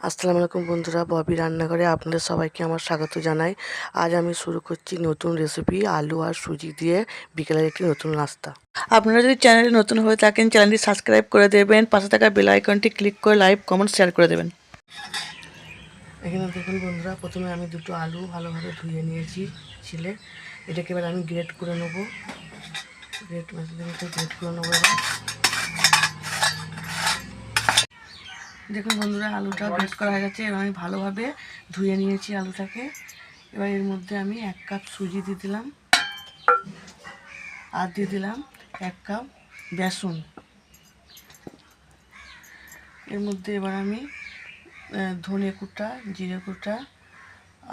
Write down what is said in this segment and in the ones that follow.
আসসালামু আলাইকুম বন্ধুরা, ববি রান্নাঘরে আপনাদের সবাইকে আমার স্বাগত জানাই। আজ আমি শুরু করছি নতুন রেসিপি, আলু আর সুজি দিয়ে বিকেলের একটি নতুন নাস্তা। আপনারা যদি চ্যানেলে নতুন হয়ে থাকেন, চ্যানেলটি সাবস্ক্রাইব করে দেবেন, পাশে থাকা বেল আইকনটি ক্লিক করে লাইক, কমেন্ট, শেয়ার করে দেবেন। এখানে দেখুন বন্ধুরা, প্রথমে আমি দুটো আলু ভালোভাবে ধুয়ে নিয়েছি ছিলে। এটাকে এবার আমি গ্রেট করে নেবো, গ্রেট করে নেবো এবার। দেখুন বন্ধুরা, আলুটা গ্রেট করা হয়ে গেছে। এবার আমি ভালোভাবে ধুয়ে নিয়েছি আলুটাকে। এবার এর মধ্যে আমি 1 কাপ সুজি দিয়ে দিলাম, আর দিয়ে দিলাম 1 কাপ বেসন। এর মধ্যে এবার আমি ধনে কুটা, জিরে কুটা,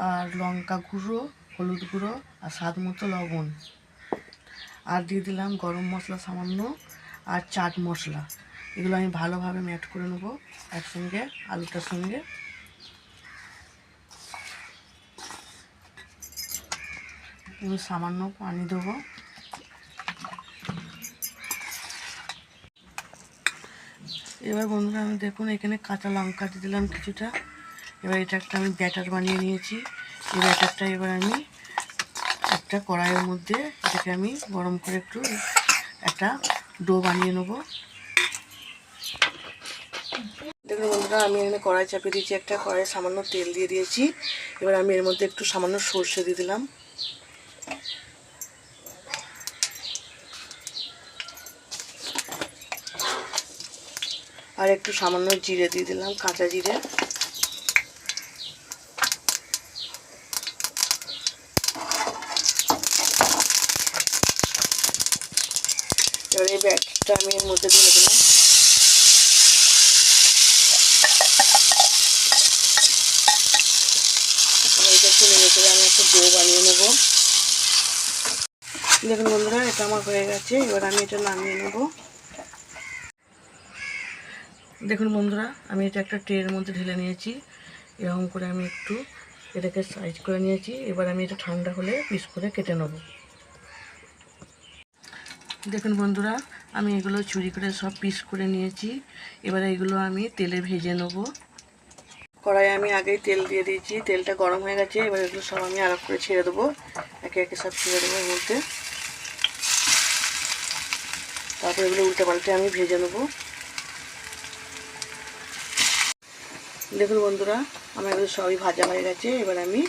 আর লঙ্কা গুঁড়ো, হলুদ গুঁড়ো, আর স্বাদ মতো লবণ, আর দিয়ে দিলাম গরম মশলা সামান্য, আর চাট মশলা। এগুলো আমি ভালোভাবে ম্যাট করে নেবো একসঙ্গে আলুটার সঙ্গে। এবার সামান্য পানি দেবো। এবার বন্ধুরা আমি দেখুন এখানে কাঁচা লঙ্কা দিয়ে দিলাম কিছুটা। এবার এটা একটা আমি ব্যাটার বানিয়ে নিয়েছি। এই ব্যাটারটা এবার আমি একটা কড়াইয়ের মধ্যে এটাকে আমি গরম করে একটু একটা ডো বানিয়ে নেবো। দেখুন বন্ধুরা, আমি এখানে কড়াই চাপিয়ে দিয়েছি, একটা কড়াইয়ে সামান্য তেল দিয়ে দিয়েছি। এবার আমি এর মধ্যে একটু সামান্য সর্ষে দিয়ে দিলাম, আর একটু সামান্য জিরে দিয়ে দিলাম, কাঁচা জিরে। এবার এই ব্যাটারটা আমি এর মধ্যে দিয়ে দিলাম। এটা একটু নেড়ে চেড়ে আমি একটা ডো বানিয়ে নেব। দেখুন বন্ধুরা, এটা আমার হয়ে গেছে। এবার আমি এটা নামিয়ে নেব। দেখুন বন্ধুরা, আমি এটা একটা ট্রের মধ্যে ঢেলে নিয়েছি। এরকম করে আমি একটু এটাকে সাইজ করে নিয়েছি। এবার আমি এটা ঠান্ডা হলে পিস করে কেটে নেব। দেখুন বন্ধুরা, আমি এগুলো চুরি করে সব পিস করে নিয়েছি। এবারে এগুলো আমি তেলে ভেজে নেব। কড়াইয়ে আমি আগেই তেল দিয়ে দিয়েছি, তেলটা গরম হয়ে গেছে। এবার এগুলো সব আমি আলাদা করে ছেড়ে দেবো, একে একে সব ছেড়ে দেবো এর মধ্যে। তারপর এগুলো উল্টে পাল্টে আমি ভেজে নেব। দেখুন বন্ধুরা, আমার এগুলো সবই ভাজা হয়ে গেছে। এবার আমি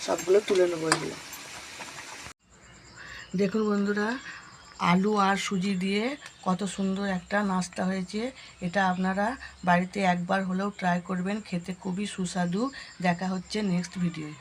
সবগুলো তুলে নেবো এগুলো। দেখুন বন্ধুরা, আলু আর সুজি দিয়ে কত সুন্দর একটা নাস্তা হয়েছে। এটা আপনারা বাড়িতে একবার হলেও ট্রাই করবেন, খেতে খুবই সুস্বাদু। দেখা হচ্ছে নেক্সট ভিডিওয়।